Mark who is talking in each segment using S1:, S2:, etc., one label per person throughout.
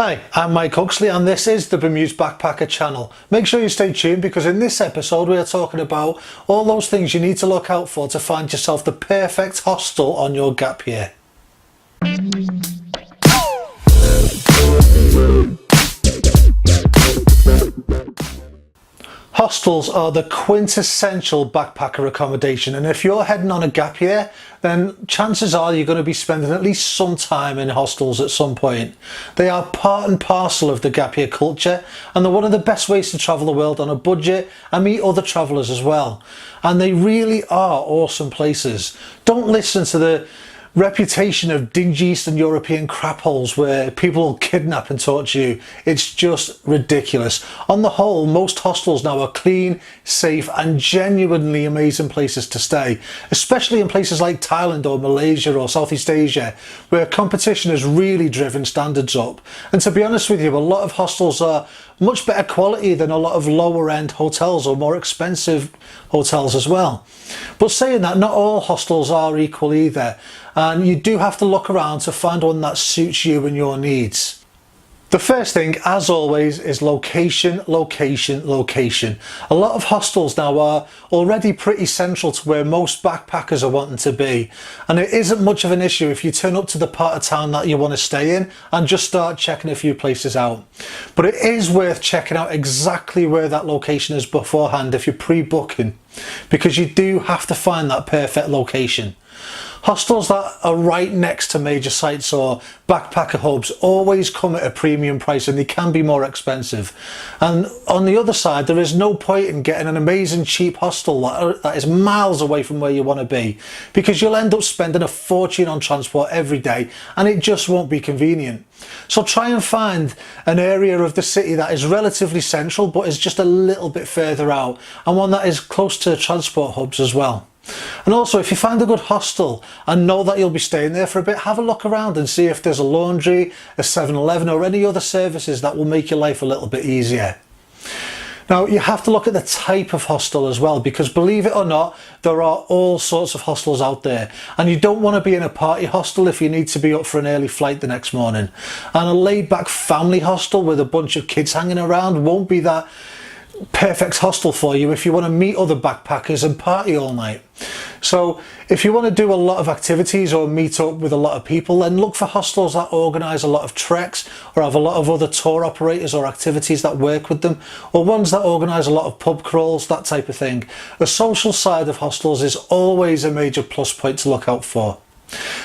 S1: Hi, I'm Mike Huxley and this is the Bemusedbackpacker channel. Make sure you stay tuned because in this episode we are talking about all those things you need to look out for to find yourself the perfect hostel on your gap year. Hostels are the quintessential backpacker accommodation, and if you're heading on a gap year, then chances are you're going to be spending at least some time in hostels at some point. They are part and parcel of the gap year culture, and they're one of the best ways to travel the world on a budget and meet other travellers as well. And they really are awesome places. Don't listen to the reputation of dingy Eastern European crap holes where people will kidnap and torture you. It's just ridiculous. On the whole, most hostels now are clean, safe and genuinely amazing places to stay, especially in places like Thailand or Malaysia or Southeast Asia, where competition has really driven standards up. And to be honest with you, a lot of hostels are much better quality than a lot of lower end hotels or more expensive hotels as well. But saying that, not all hostels are equal either, and you do have to look around to find one that suits you and your needs. The first thing, as always, is location, location, location. A lot of hostels now are already pretty central to where most backpackers are wanting to be, and it isn't much of an issue if you turn up to the part of town that you want to stay in and just start checking a few places out. But it is worth checking out exactly where that location is beforehand if you're pre-booking, because you do have to find that perfect location. Hostels that are right next to major sites or backpacker hubs always come at a premium price, and they can be more expensive. And on the other side, there is no point in getting an amazing cheap hostel that is miles away from where you want to be, because you'll end up spending a fortune on transport every day and it just won't be convenient. So try and find an area of the city that is relatively central but is just a little bit further out, and one that is close to transport hubs as well. And also, if you find a good hostel and know that you'll be staying there for a bit, have a look around and see if there's a laundry, a 7-Eleven or any other services that will make your life a little bit easier. Now, you have to look at the type of hostel as well, because believe it or not, there are all sorts of hostels out there, and you don't want to be in a party hostel if you need to be up for an early flight the next morning. And a laid-back family hostel with a bunch of kids hanging around won't be that perfect hostel for you if you want to meet other backpackers and party all night. So if you want to do a lot of activities or meet up with a lot of people, then look for hostels that organise a lot of treks or have a lot of other tour operators or activities that work with them, or ones that organise a lot of pub crawls, that type of thing. The social side of hostels is always a major plus point to look out for.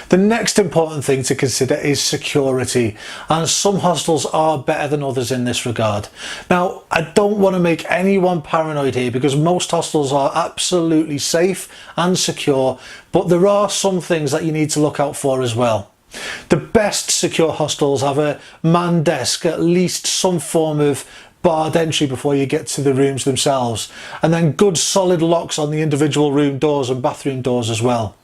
S1: The next important thing to consider is security, and some hostels are better than others in this regard. Now, I don't want to make anyone paranoid here, because most hostels are absolutely safe and secure, but there are some things that you need to look out for as well. The best secure hostels have a man desk, at least some form of barred entry before you get to the rooms themselves, and then good solid locks on the individual room doors and bathroom doors as well.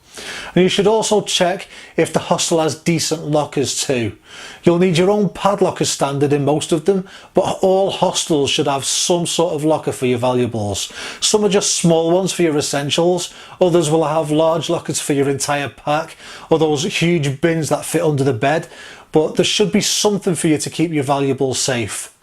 S1: And you should also check if the hostel has decent lockers too. You'll need your own padlock as standard in most of them, but all hostels should have some sort of locker for your valuables. Some are just small ones for your essentials, others will have large lockers for your entire pack, or those huge bins that fit under the bed, but there should be something for you to keep your valuables safe.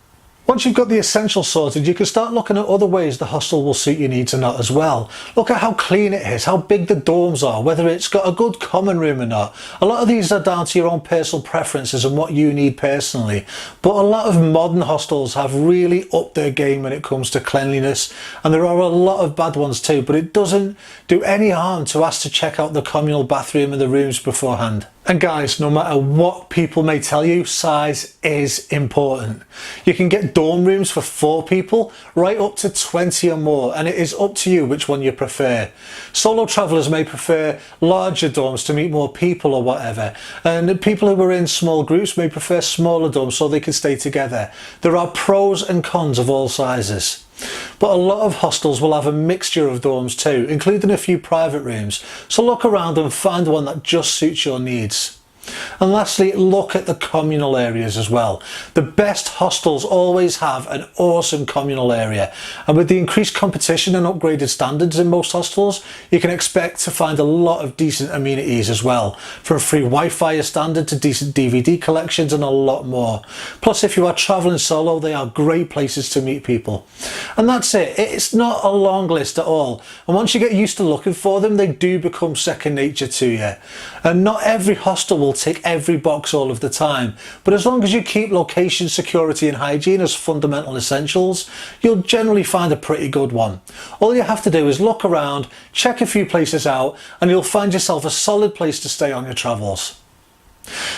S1: Once you've got the essentials sorted, you can start looking at other ways the hostel will suit your needs or not as well. Look at how clean it is, how big the dorms are, whether it's got a good common room or not. A lot of these are down to your own personal preferences and what you need personally, but a lot of modern hostels have really upped their game when it comes to cleanliness, and there are a lot of bad ones too, but it doesn't do any harm to ask to check out the communal bathroom and the rooms beforehand. And guys, no matter what people may tell you, size is important. You can get dorm rooms for 4 people, right up to 20 or more, and it is up to you which one you prefer. Solo travellers may prefer larger dorms to meet more people or whatever, and people who are in small groups may prefer smaller dorms so they can stay together. There are pros and cons of all sizes. But a lot of hostels will have a mixture of dorms too, including a few private rooms, so look around and find one that just suits your needs. And lastly, look at the communal areas as well. The best hostels always have an awesome communal area, and with the increased competition and upgraded standards in most hostels, you can expect to find a lot of decent amenities as well, from free Wi-Fi as standard to decent DVD collections and a lot more. Plus, if you are travelling solo, they are great places to meet people. And that's it. It's not a long list at all, and once you get used to looking for them, they do become second nature to you. And not every hostel will tick every box all of the time, but as long as you keep location, security and hygiene as fundamental essentials, you'll generally find a pretty good one. All you have to do is look around, check a few places out, and you'll find yourself a solid place to stay on your travels.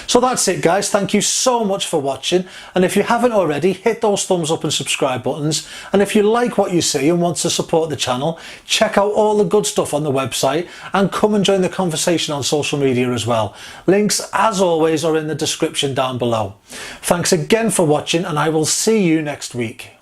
S1: So that's it guys, thank you so much for watching, and if you haven't already, hit those thumbs up and subscribe buttons, and if you like what you see and want to support the channel, check out all the good stuff on the website and come and join the conversation on social media as well. Links as always are in the description down below. Thanks again for watching, and I will see you next week.